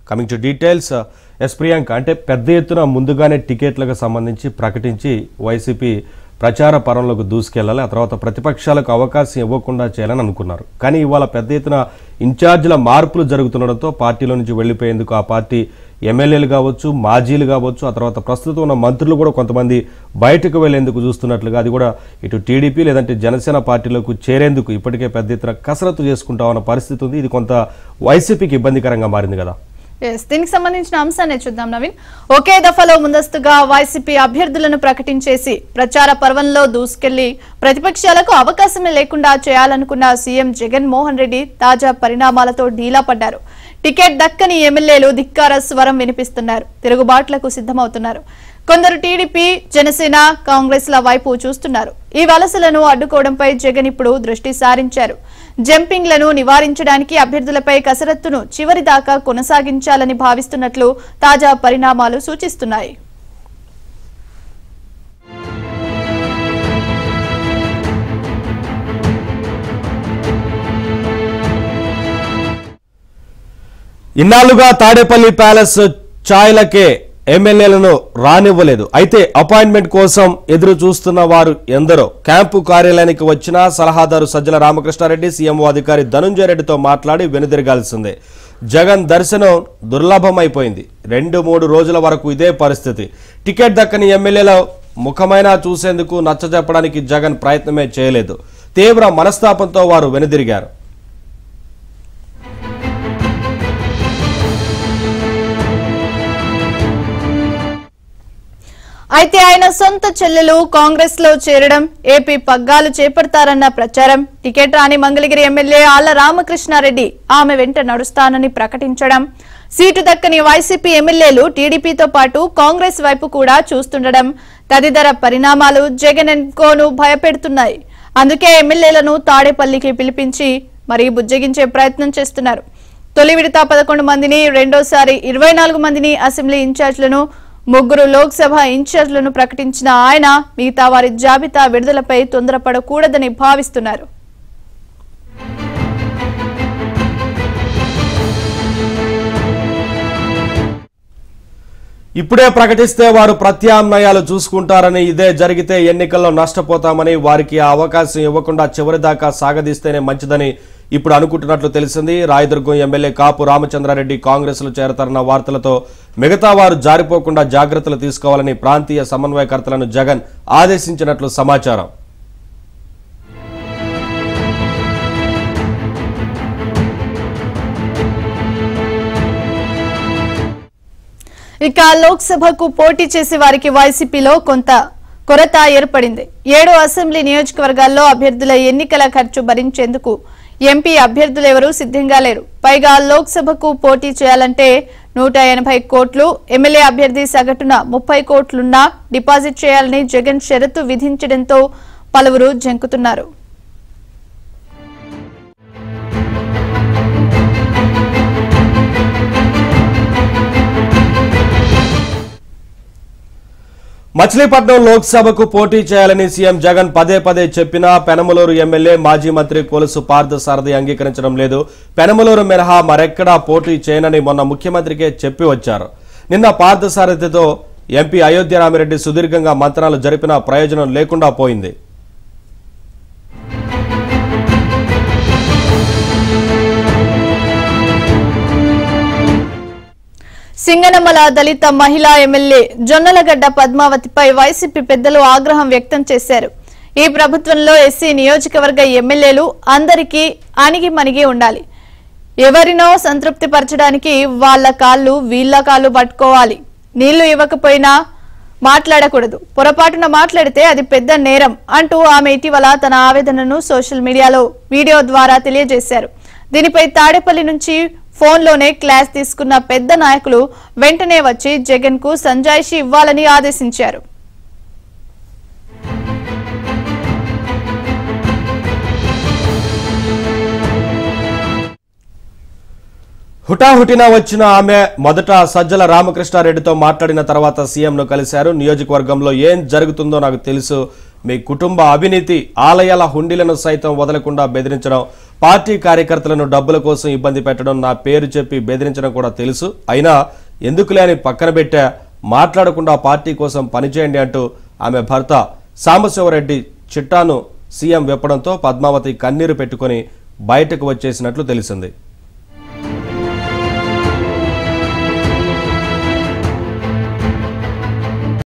Coming to details S Priyanka అంటే పెద్ద ఎత్తున ముందుగానే టికెట్లకు సంబంధించి ప్రకటించి వైసీపీ ప్రచార పరంలోకి దూసుకెళ్లాలి, ఆ తర్వాత ప్రతిపక్షాలకు అవకాశం ఇవ్వకుండా చేయాలని అనుకున్నారు. కానీ ఇవాళ పెద్ద ఎత్తున ఇన్ఛార్జీల మార్పులు జరుగుతుండడంతో పార్టీలో నుంచి వెళ్లిపోయేందుకు ఆ పార్టీ ఎమ్మెల్యేలు కావచ్చు, మాజీలు కావచ్చు, ఆ తర్వాత ప్రస్తుతం ఉన్న మంత్రులు కూడా కొంతమంది బయటకు వెళ్లేందుకు చూస్తున్నట్లుగా, అది కూడా ఇటు టీడీపీ లేదంటే జనసేన పార్టీలకు చేరేందుకు ఇప్పటికే పెద్ద ఎత్తున కసరత్తు చేసుకుంటామన్న పరిస్థితి ఉంది. ఇది కొంత వైసీపీకి ఇబ్బందికరంగా మారింది కదా. దీనికి సంబంధించిన అంశాన్ని చూద్దాం నవీన్. ఒకే దఫాలో ముందస్తుగా వైసీపీ అభ్యర్థులను ప్రకటించేసి ప్రచార పర్వంలో దూసుకెళ్లి ప్రతిపక్షాలకు అవకాశమే లేకుండా చేయాలనుకున్న సీఎం జగన్మోహన్ రెడ్డి తాజా పరిణామాలతో ఢీలా పడ్డారు. టికెట్ దక్కని ఎమ్మెల్యేలు ధిక్కార స్వరం వినిపిస్తున్నారు, తిరుగుబాట్లకు సిద్ధమవుతున్నారు. కొందరు టీడీపీ, జనసేన, కాంగ్రెస్ల వైపు చూస్తున్నారు. ఈ వలసలను అడ్డుకోవడంపై జగన్ ఇప్పుడు దృష్టి సారించారు. జంపింగ్లను నివారించడానికి అభ్యర్థులపై కసరత్తును చివరి దాకా కొనసాగించాలని భావిస్తున్నట్లు తాజా పరిణామాలు సూచిస్తున్నాయి. ఇన్నాళ్లుగా తాడేపల్లి ప్యాలెస్ ఛాయలకే ఎమ్మెల్యేలను రానివ్వలేదు. అయితే అపాయింట్మెంట్ కోసం ఎదురు చూస్తున్న వారు ఎందరో క్యాంపు కార్యాలయానికి వచ్చిన సలహాదారు సజ్జల రామకృష్ణారెడ్డి సీఎంఓ అధికారి ధనుంజయ రెడ్డితో మాట్లాడి వెనుదిరగాల్సిందే. జగన్ దర్శనం దుర్లభమైపోయింది. 2-3 రోజుల వరకు ఇదే పరిస్థితి. టికెట్ దక్కని ఎమ్మెల్యేల ముఖమైనా చూసేందుకు నచ్చజెప్పడానికి జగన్ ప్రయత్నమే చేయలేదు. తీవ్ర మనస్తాపంతో వారు వెనుదిరిగారు. అయితే ఆయన సొంత చెల్లెలు కాంగ్రెస్ లో చేరడం, ఏపీ పగ్గాలు చేపడతారన్న ప్రచారం, టికెట్ రాని మంగళగిరి ఎమ్మెల్యే ఆళ్ల రామకృష్ణారెడ్డి ఆమె వెంట నడుస్తానని ప్రకటించడం, సీటు దక్కని వైసీపీ ఎమ్మెల్యేలు టీడీపీతో పాటు కాంగ్రెస్ వైపు కూడా చూస్తుండడం తదితర పరిణామాలు జగన్ అండ్ కోను భయపెడుతున్నాయి. అందుకే ఎమ్మెల్యేలను తాడేపల్లికి పిలిపించి మరీ బుజ్జగించే ప్రయత్నం చేస్తున్నారు. తొలి విడత 11 మందిని, రెండోసారి 24 మందిని అసెంబ్లీ ఇన్ఛార్జ్లను, 3 లోక్సభ ఇన్ఛార్జ్లను ప్రకటించిన ఆయన మిగతా వారి జాబితా విడుదలపై తొందరపడకూడదని భావిస్తున్నారు. ఇప్పుడే ప్రకటిస్తే వారు ప్రత్యామ్నాయాలు చూసుకుంటారని, ఇదే జరిగితే ఎన్నికల్లో నష్టపోతామని, వారికి ఆ అవకాశం ఇవ్వకుండా చివరిదాకా సాగదీస్తేనే మంచిదని ఇప్పుడు అనుకుంటున్నట్లు తెలిసింది. రాయదుర్గం ఎమ్మెల్యే కాపు రామచంద్రారెడ్డి కాంగ్రెస్ లో చేరతారన్న వార్తలతో మిగతా వారు జారిపోకుండా జాగ్రత్తలు తీసుకోవాలని ప్రాంతీయ సమన్వయకర్తలను జగన్ ఆదేశించినట్లు సమాచారం. ఇక లోక్సభకు పోటీ చేసే వారికి వైసీపీలో కొంత కొరత ఏర్పడింది. 7 అసెంబ్లీ నియోజకవర్గాల్లో అభ్యర్థుల ఎన్నికల ఖర్చు భరించేందుకు ఎంపీ అభ్యర్థులెవరూ సిద్ధంగా లేరు. పైగా లోక్సభకు పోటీ చేయాలంటే 180 కోట్లు, ఎమ్మెల్యే అభ్యర్థి సగటున 30 కోట్లున్నా డిపాజిట్ చేయాలని జగన్ షరతు విధించడంతో పలువురు జంకుతున్నారు. మచిలీపట్నం లోక్సభకు పోటీ చేయాలని సీఎం జగన్ పదే చెప్పినా పెనమలూరు ఎమ్మెల్యే మాజీ మంత్రి కొలుసు పార్థసారథి అంగీకరించడం లేదు. పెనమలూరు మినహా మరెక్కడా పోటీ చేయనని మొన్న ముఖ్యమంత్రికే చెప్పి వచ్చారు. నిన్న పార్థసారథితో ఎంపీ అయోధ్య రామిరెడ్డి సుదీర్ఘంగా మంతనాలు జరిపినా ప్రయోజనం లేకుండా పోయింది. సింగనమల దళిత మహిళా ఎమ్మెల్యే జొన్నలగడ్డ పద్మావతిపై వైసీపీ పెద్దలు ఆగ్రహం వ్యక్తం చేశారు. ఈ ప్రభుత్వంలో ఎస్సీ నియోజకవర్గ ఎమ్మెల్యేలు అందరికీ అణిగిమణిగి ఉండాలి. ఎవరినో సంతృప్తి పరచడానికి వాళ్ళ కాళ్ళు వీళ్ళ కాళ్ళు పట్టుకోవాలి. నీళ్లు ఇవ్వకపోయినా మాట్లాడకూడదు, పొరపాటున మాట్లాడితే అది పెద్ద నేరం అంటూ ఆమె ఇటీవల తన ఆవేదనను సోషల్ మీడియాలో వీడియో ద్వారా తెలియజేశారు. దీనిపై తాడేపల్లి నుంచి ఫోన్లోనే క్లాస్ తీసుకున్న పెద్ద నాయకులు వెంటనే వచ్చి జగన్ కు సంజాయిషి ఇవ్వాలని ఆదేశించారు. హుటాహుటిన వచ్చిన ఆమె మొదట సజ్జల రామకృష్ణారెడ్డితో మాట్లాడిన తర్వాత సీఎంను కలిశారు. నియోజకవర్గంలో ఏం జరుగుతుందో నాకు తెలుసు, మీ కుటుంబ అవినీతి, ఆలయాల హుండీలను సైతం వదలకుండా బెదిరించడం, పార్టీ కార్యకర్తలను డబ్బుల కోసం ఇబ్బంది పెట్టడం, నా పేరు చెప్పి బెదిరించడం కూడా తెలుసు. అయినా ఎందుకులే అని పక్కన పెట్టా, మాట్లాడకుండా పార్టీ కోసం పనిచేయండి అంటూ ఆమె భర్త సాంబశివరెడ్డి చిట్టాను సీఎం విప్పడంతో పద్మావతి కన్నీరు పెట్టుకొని బయటకు వచ్చేసినట్లు తెలిసింది.